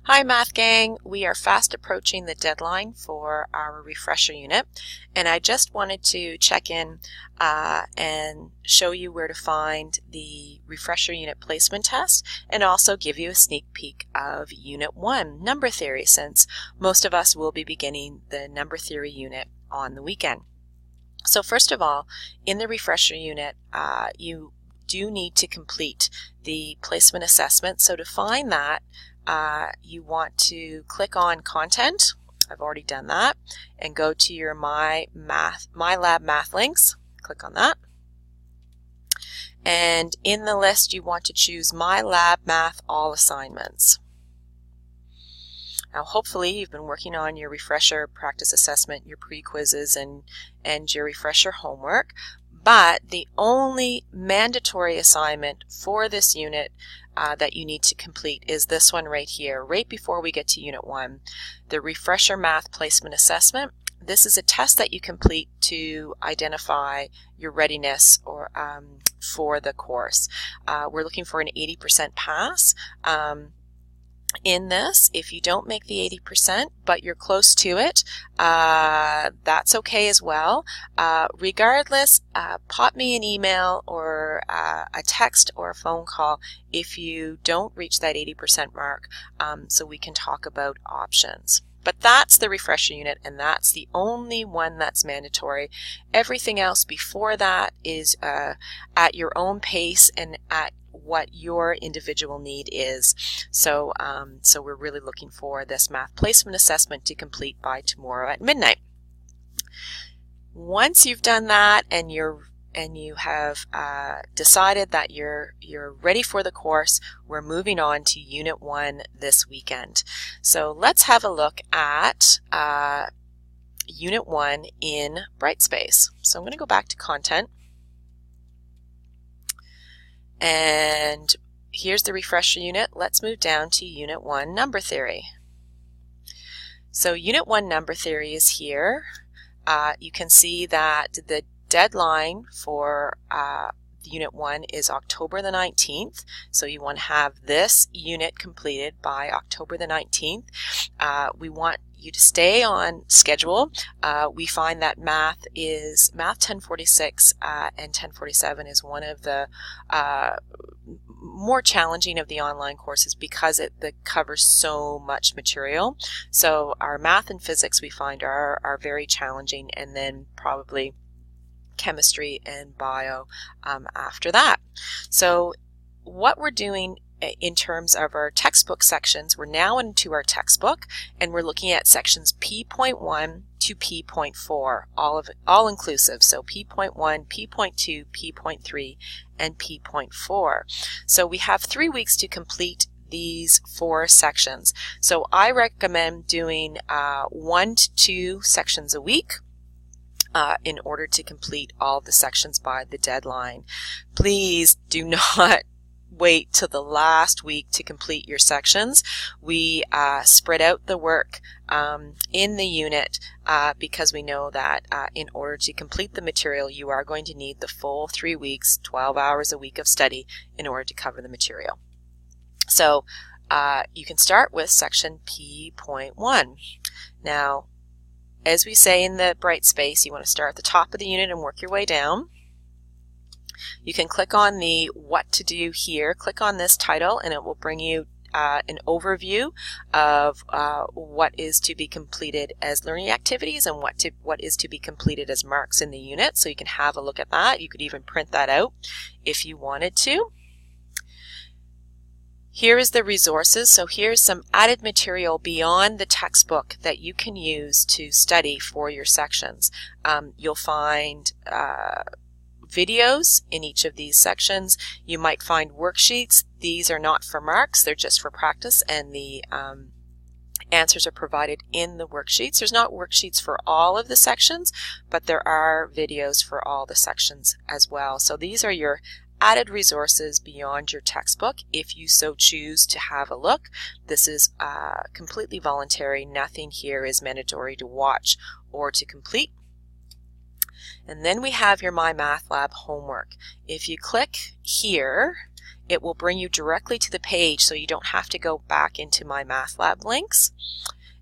Hi Math Gang, we are fast approaching the deadline for our refresher unit, and I just wanted to check in and show you where to find the refresher unit placement test and also give you a sneak peek of Unit 1, number theory, since most of us will be beginning the number theory unit on the weekend. So first of all, in the refresher unit, you do need to complete the placement assessment. So to find that, you want to click on Content. I've already done that, and go to your My Lab Math links. Click on that, and in the list you want to choose My Lab Math All Assignments. Now hopefully you've been working on your refresher practice assessment, your pre-quizzes, and your refresher homework, but the only mandatory assignment for this unit that you need to complete is this one right here, right before we get to Unit 1, the Refresher Math Placement Assessment. This is a test that you complete to identify your readiness or for the course. We're looking for an 80% pass. In this, if you don't make the 80%, but you're close to it, that's okay as well. Regardless, pop me an email or a text or a phone call if you don't reach that 80% mark, so we can talk about options. But that's the refresher unit, and that's the only one that's mandatory. Everything else before that is at your own pace and at what your individual need is. So we're really looking for this math placement assessment to complete by tomorrow at midnight. Once you've done that and you have decided that you're ready for the course, we're moving on to Unit 1 this weekend. So let's have a look at Unit 1 in Brightspace. So I'm going to go back to Content. And here's the refresher unit. Let's move down to Unit 1, Number Theory. So Unit 1 Number Theory is here. You can see that the deadline for Unit 1 is October the 19th. So you want to have this unit completed by October the 19th. We want you to stay on schedule. We find that Math 1046 and 1047 is one of the more challenging of the online courses because it covers so much material. So our math and physics we find are very challenging, and then probably chemistry and bio after that. So what we're doing in terms of our textbook sections, we're now into our textbook, and we're looking at sections P.1 to P.4, all inclusive. So P.1, P.2, P.3, and P.4. So we have 3 weeks to complete these 4 sections. So I recommend doing 1 to 2 sections a week in order to complete all the sections by the deadline. Please do not wait till the last week to complete your sections. We spread out the work in the unit because we know that in order to complete the material, you are going to need the full 3 weeks, 12 hours a week of study in order to cover the material. So you can start with section P.1. Now, as we say in the Brightspace, you want to start at the top of the unit and work your way down. You can click on the What to Do here, click on this title, and it will bring you an overview of what is to be completed as learning activities and what is to be completed as marks in the unit. So you can have a look at that. You could even print that out if you wanted to. Here is the resources. So here's some added material beyond the textbook that you can use to study for your sections. You'll find videos in each of these sections. You might find worksheets. These are not for marks, they're just for practice, and the answers are provided in the worksheets. There's not worksheets for all of the sections, but there are videos for all the sections as well. So these are your added resources beyond your textbook if you so choose to have a look. This is completely voluntary. Nothing here is mandatory to watch or to complete. And then we have your My Math Lab homework. If you click here, it will bring you directly to the page, so you don't have to go back into my MathLab links.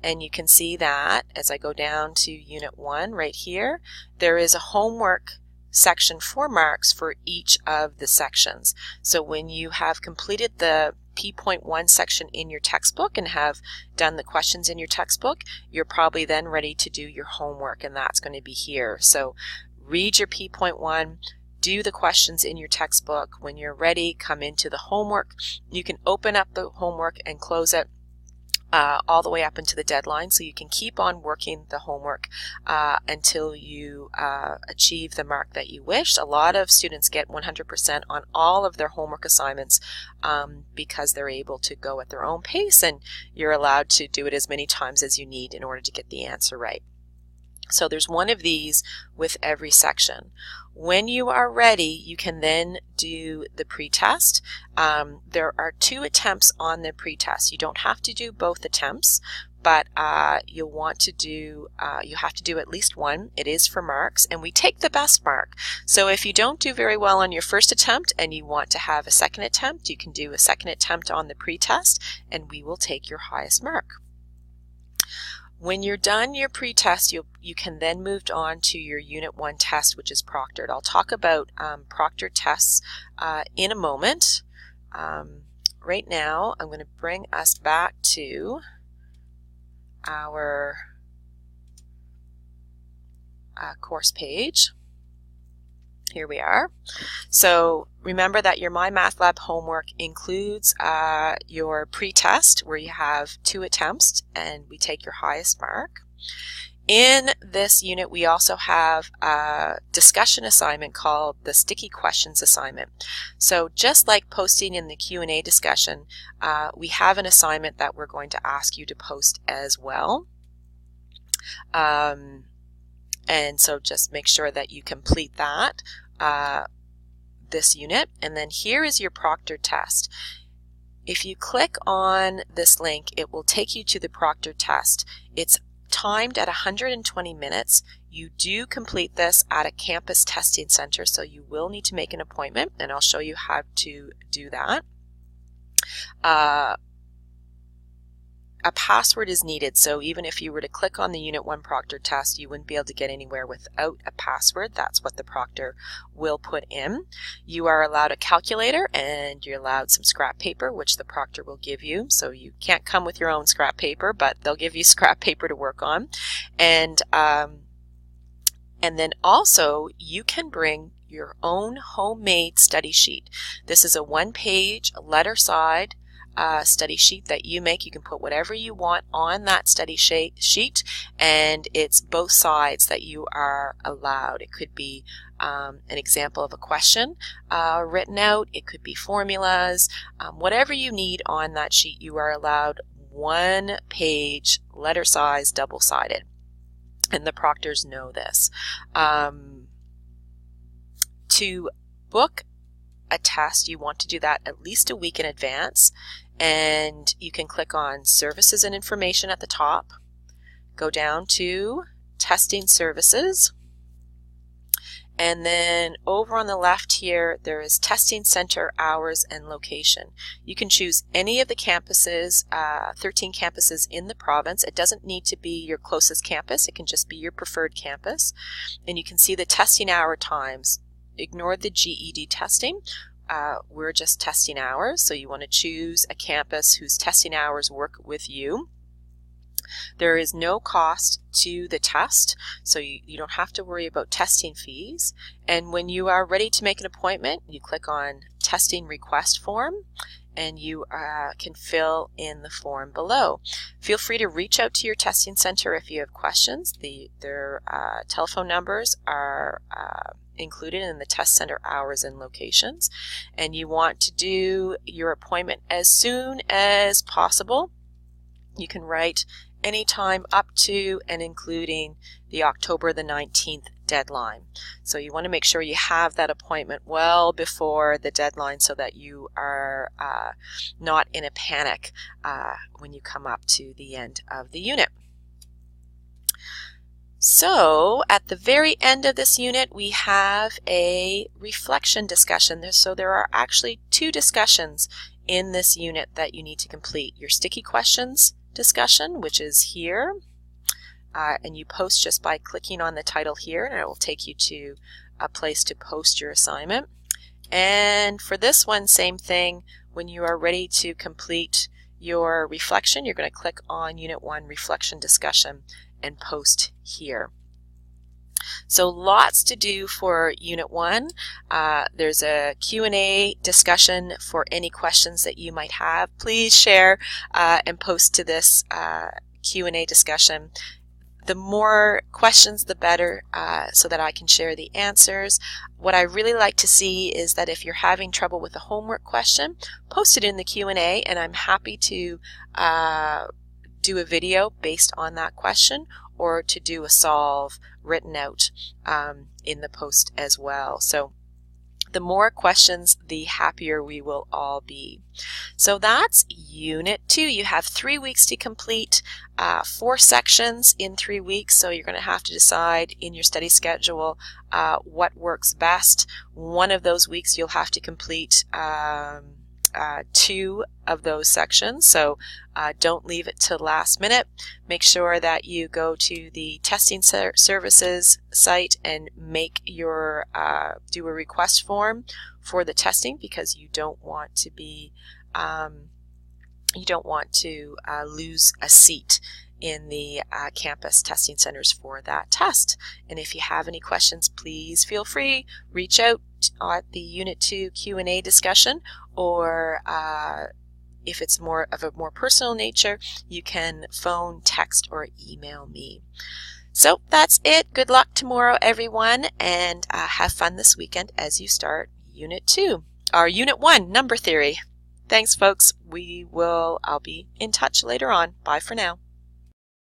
And you can see that as I go down to Unit 1 right here, there is a homework section for marks for each of the sections. So when you have completed the P.1 section in your textbook and have done the questions in your textbook, you're probably then ready to do your homework, and that's going to be here. So read your P.1, do the questions in your textbook. When you're ready, come into the homework. You can open up the homework and close it all the way up into the deadline, so you can keep on working the homework until you achieve the mark that you wish. A lot of students get 100% on all of their homework assignments because they're able to go at their own pace, and you're allowed to do it as many times as you need in order to get the answer right. So there's one of these with every section. When you are ready, you can then do the pretest. There are 2 attempts on the pretest. You don't have to do both attempts, but you'll want to do, you have to do at least one. It is for marks, and we take the best mark. So if you don't do very well on your first attempt and you want to have a second attempt, you can do a second attempt on the pretest, and we will take your highest mark. When you're done your pretest, you can then move on to your Unit 1 test, which is proctored. I'll talk about proctored tests in a moment. Right now, I'm going to bring us back to our course page. Here we are. So remember that your MyMathLab homework includes your pretest, where you have 2 attempts and we take your highest mark. In this unit, we also have a discussion assignment called the Sticky Questions assignment. So just like posting in the Q&A discussion, we have an assignment that we're going to ask you to post as well. And so just make sure that you complete that, this unit. And then here is your proctored test. If you click on this link, it will take you to the proctored test. It's timed at 120 minutes. You do complete this at a campus testing center, so you will need to make an appointment, and I'll show you how to do that. A password is needed, so even if you were to click on the Unit 1 proctor test, you wouldn't be able to get anywhere without a password. That's what the proctor will put in. You are allowed a calculator, and you're allowed some scrap paper, which the proctor will give you. So you can't come with your own scrap paper, but they'll give you scrap paper to work on. And then also you can bring your own homemade study sheet. This is a 1-page letter-side study sheet that you make. You can put whatever you want on that study sheet, and it's both sides that you are allowed. It could be an example of a question written out. It could be formulas. Whatever you need on that sheet, you are allowed 1-page, letter size, double-sided. And the proctors know this. To book a test, you want to do that at least a week in advance, and you can click on Services and Information at the top, go down to Testing Services, and then over on the left here there is Testing Center Hours and Location. You can choose any of the campuses, 13 campuses in the province. It doesn't need to be your closest campus, it can just be your preferred campus, and you can see the testing hour times. Ignore the GED testing. We're just testing hours, so you want to choose a campus whose testing hours work with you. There is no cost to the test, so you don't have to worry about testing fees. And when you are ready to make an appointment, you click on Testing Request Form, and you can fill in the form below. Feel free to reach out to your testing center if you have questions. Their telephone numbers are included in the test center hours and locations, and you want to do your appointment as soon as possible. You can write anytime up to and including the October the 19th deadline. So you want to make sure you have that appointment well before the deadline so that you are not in a panic when you come up to the end of the unit. So at the very end of this unit, we have a reflection discussion. So there are actually 2 discussions in this unit that you need to complete. Your sticky questions discussion, which is here, and you post just by clicking on the title here, and it will take you to a place to post your assignment. And for this one, same thing. When you are ready to complete your reflection, you're going to click on Unit 1 Reflection Discussion and post here. So lots to do for Unit 1. There's a Q&A discussion for any questions that you might have. Please share and post to this Q&A discussion. The more questions, the better, so that I can share the answers. What I really like to see is that if you're having trouble with a homework question, post it in the Q&A, and I'm happy to do a video based on that question, or to do a solve written out in the post as well. So the more questions, the happier we will all be. So that's Unit 2. You have 3 weeks to complete 4 sections in 3 weeks, so you're going to have to decide in your study schedule what works best. One of those weeks you'll have to complete 2 of those sections, so don't leave it till last minute. Make sure that you go to the testing services site and make your do a request form for the testing, because you don't want to be lose a seat in the campus testing centers for that test. And if you have any questions, please feel free, reach out at the Unit 2 Q&A discussion, or if it's more of a more personal nature, you can phone, text, or email me. So that's it. Good luck tomorrow, everyone, and have fun this weekend as you start Unit 2, or Unit 1, Number Theory. Thanks, folks. I'll be in touch later on. Bye for now.